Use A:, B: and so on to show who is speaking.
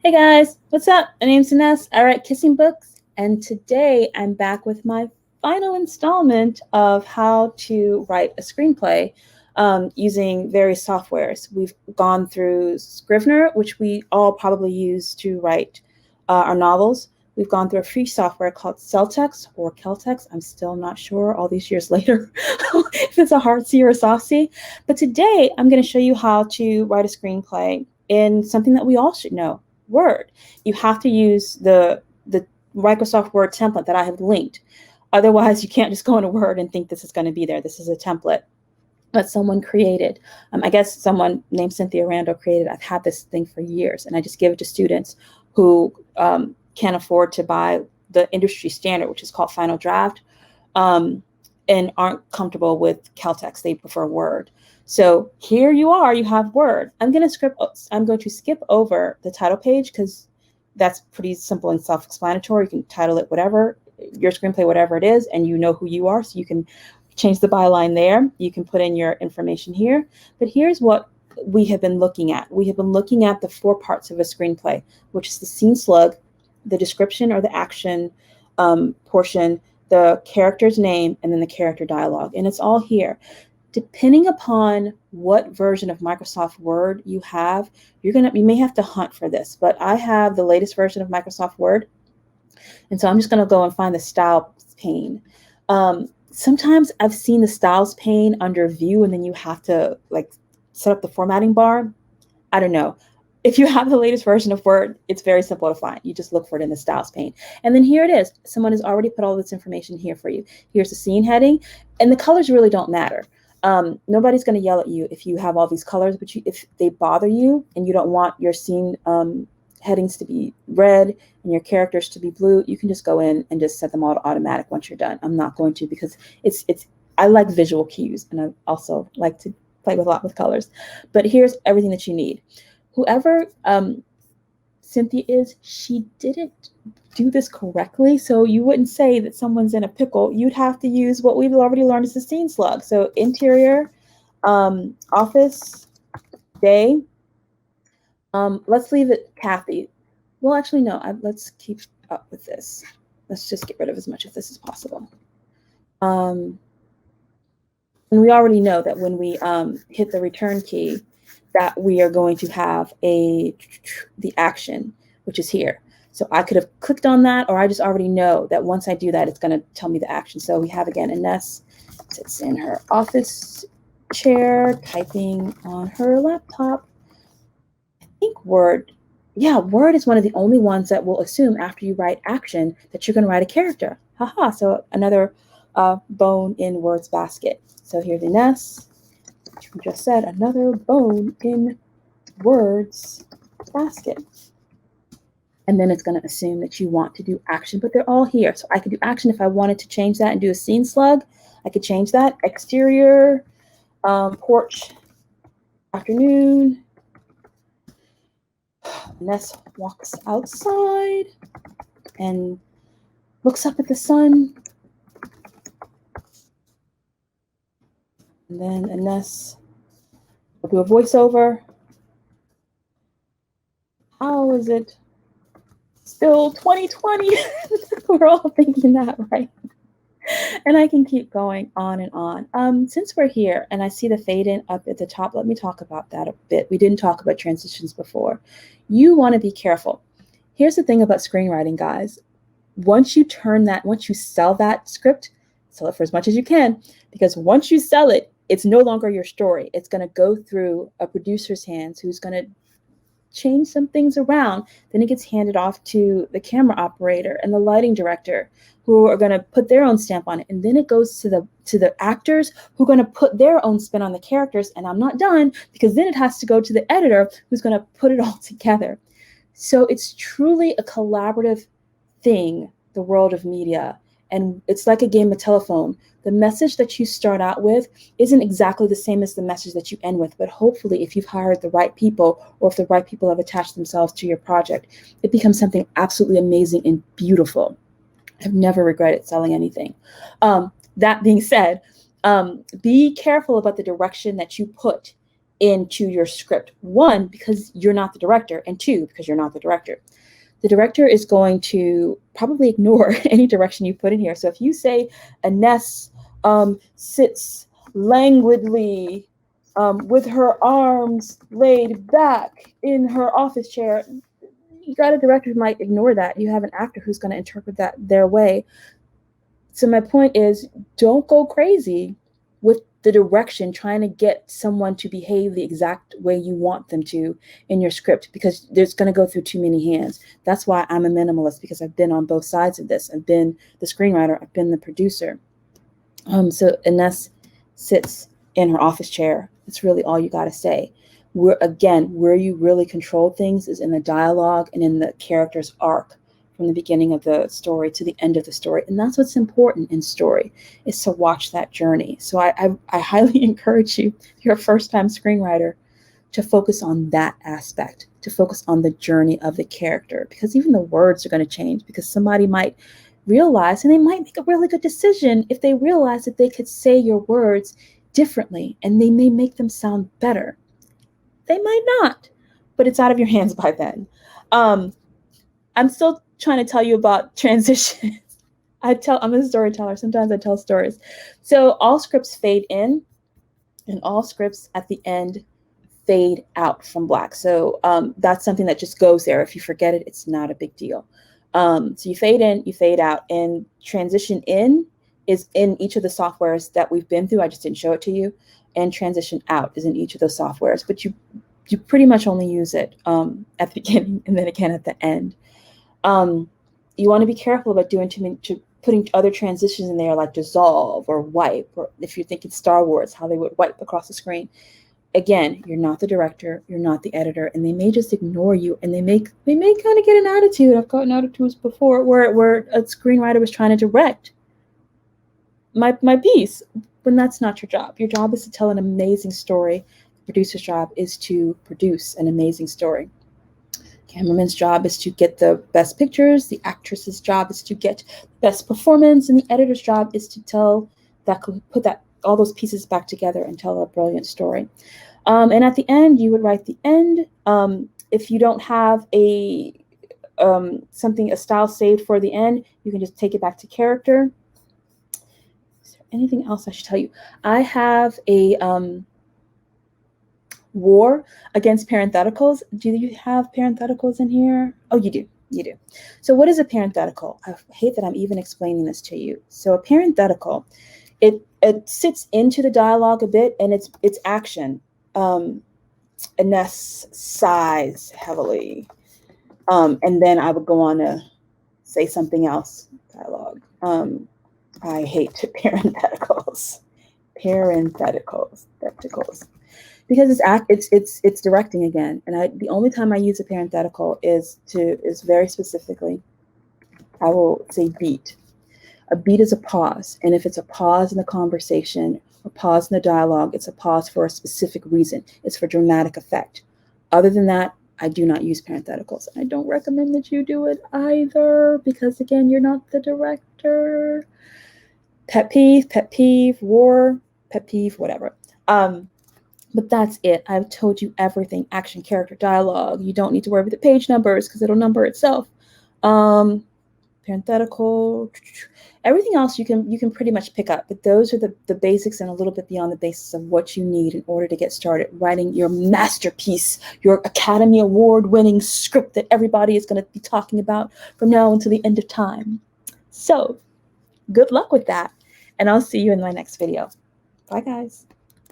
A: Hey guys, what's up? My name's Ines. I write kissing books, and today I'm back with my final installment of how to write a screenplay using various softwares. We've gone through Scrivener, which we all probably use to write our novels. We've gone through a free software called Celtex or Celtex. I'm still not sure all these years later if it's a hard C or a soft C. But today I'm going to show you how to write a screenplay in something that we all should know, Word. You have to use the Microsoft Word template that I have linked. Otherwise, you can't just go into Word and think this is going to be there. This is a template that someone created. I guess someone named Cynthia Randall created. I've had this thing for years, and I just give it to students who can't afford to buy the industry standard, which is called Final Draft, and aren't comfortable with Celtex. They prefer Word. So here you are, you have Word. I'm going to skip over the title page because that's pretty simple and self-explanatory. You can title it whatever, your screenplay, whatever it is, and you know who you are. So you can change the byline there. You can put in your information here. But here's what we have been looking at. We have been looking at the 4 parts of a screenplay, which is the scene slug, the description or the action portion, the character's name, and then the character dialogue. And it's all here. Depending upon what version of Microsoft Word you have, you may have to hunt for this, but I have the latest version of Microsoft Word. And so I'm just going to go and find the styles pane. Sometimes I've seen the styles pane under view, and then you have to like set up the formatting bar. I don't know. If you have the latest version of Word, it's very simple to find. You just look for it in the styles pane. And then here it is. Someone has already put all this information here for you. Here's the scene heading, and the colors really don't matter. Nobody's going to yell at you if you have all these colors, but if they bother you and you don't want your scene headings to be red and your characters to be blue, you can just go in and just set them all to automatic once you're done. I'm not going to, because I like visual cues, and I also like to play with a lot with colors. But here's everything that you need. Whoever Cynthia is, she didn't do this correctly, so you wouldn't say that someone's in a pickle. You'd have to use what we've already learned is the scene slug. So interior, office, day. Let's leave it Kathy. Well, actually, no. Let's keep up with this. Let's just get rid of as much of this as possible. And we already know that when we hit the return key, that we are going to have the action, which is here. So I could have clicked on that, or I just already know that once I do that, it's going to tell me the action. So we have, again, Ines sits in her office chair, typing on her laptop. I think Word is one of the only ones that will assume after you write action that you're going to write a character. Haha, so another bone in Word's basket. So here's Ines. We just said another bone in Word's basket. And then it's going to assume that you want to do action, but they're all here. So I could do action if I wanted to change that and do a scene slug. I could change that. Exterior, porch, afternoon. Ness walks outside and looks up at the sun. And then Ines will do a voiceover. How is it still 2020? We're all thinking that, right? And I can keep going on and on. Since we're here and I see the fade in up at the top, let me talk about that a bit. We didn't talk about transitions before. You want to be careful. Here's the thing about screenwriting, guys. Once you sell that script, sell it for as much as you can, because once you sell it, it's no longer your story. It's going to go through a producer's hands who's going to change some things around. Then it gets handed off to the camera operator and the lighting director, who are going to put their own stamp on it. And then it goes to the actors, who are going to put their own spin on the characters. And I'm not done, because then it has to go to the editor, who's going to put it all together. So it's truly a collaborative thing, the world of media. And it's like a game of telephone. The message that you start out with isn't exactly the same as the message that you end with, but hopefully if you've hired the right people, or if the right people have attached themselves to your project, it becomes something absolutely amazing and beautiful. I've never regretted selling anything. That being said, be careful about the direction that you put into your script. One, because you're not the director, and two, because you're not the director. The director is going to probably ignore any direction you put in here. So if you say Ines sits languidly with her arms laid back in her office chair, you got a director who might ignore that. You have an actor who's going to interpret that their way. So my point is, don't go crazy with the direction trying to get someone to behave the exact way you want them to in your script, because there's going to go through too many hands. That's why I'm a minimalist, because I've been on both sides of this. I've been the screenwriter, I've been the producer. So Ines sits in her office chair. It's really all you got to say. Where you really control things is in the dialogue and in the character's arc, from the beginning of the story to the end of the story. And that's what's important in story, is to watch that journey. So I highly encourage you, if you're a first-time screenwriter, to focus on that aspect, to focus on the journey of the character, because even the words are going to change, because somebody might realize, and they might make a really good decision if they realize that they could say your words differently, and they may make them sound better. They might not, but it's out of your hands by then. I'm still trying to tell you about transitions. I'm a storyteller. Sometimes I tell stories. So all scripts fade in, and all scripts at the end fade out from black. So that's something that just goes there. If you forget it, it's not a big deal. So you fade in, you fade out, and transition in is in each of the softwares that we've been through. I just didn't show it to you. And transition out is in each of those softwares, but you pretty much only use it at the beginning and then again at the end. You want to be careful about doing putting other transitions in there, like dissolve or wipe, or if you're thinking Star Wars, how they would wipe across the screen. Again, you're not the director, you're not the editor, and they may just ignore you, and they may kind of get an attitude. I've gotten attitudes before where a screenwriter was trying to direct my piece, when that's not your job. Your job is to tell an amazing story. The producer's job is to produce an amazing story. Cameraman's job is to get the best pictures. The actress's job is to get the best performance, and the editor's job is to put all those pieces back together and tell a brilliant story. And at the end, you would write the end. If you don't have a style saved for the end, you can just take it back to character. Is there anything else I should tell you? I have a war against parentheticals. Do you have parentheticals in here? Oh, you do. You do. So what is a parenthetical? I hate that I'm even explaining this to you. So a parenthetical, it sits into the dialogue a bit, and it's action. Ines sighs heavily. And then I would go on to say something else. Dialogue. I hate parentheticals. Parentheticals. Because it's directing again, and the only time I use a parenthetical is very specifically, I will say beat. A beat is a pause, and if it's a pause in the conversation, a pause in the dialogue, it's a pause for a specific reason. It's for dramatic effect. Other than that, I do not use parentheticals. I don't recommend that you do it either, because again, you're not the director. Pet peeve, war, pet peeve, whatever. But that's it. I've told you everything. Action, character, dialogue. You don't need to worry about the page numbers, because it'll number itself. Parenthetical. Everything else you can pretty much pick up. But those are the basics, and a little bit beyond the basis of what you need in order to get started writing your masterpiece, your Academy Award-winning script that everybody is going to be talking about from now until the end of time. So good luck with that. And I'll see you in my next video. Bye, guys.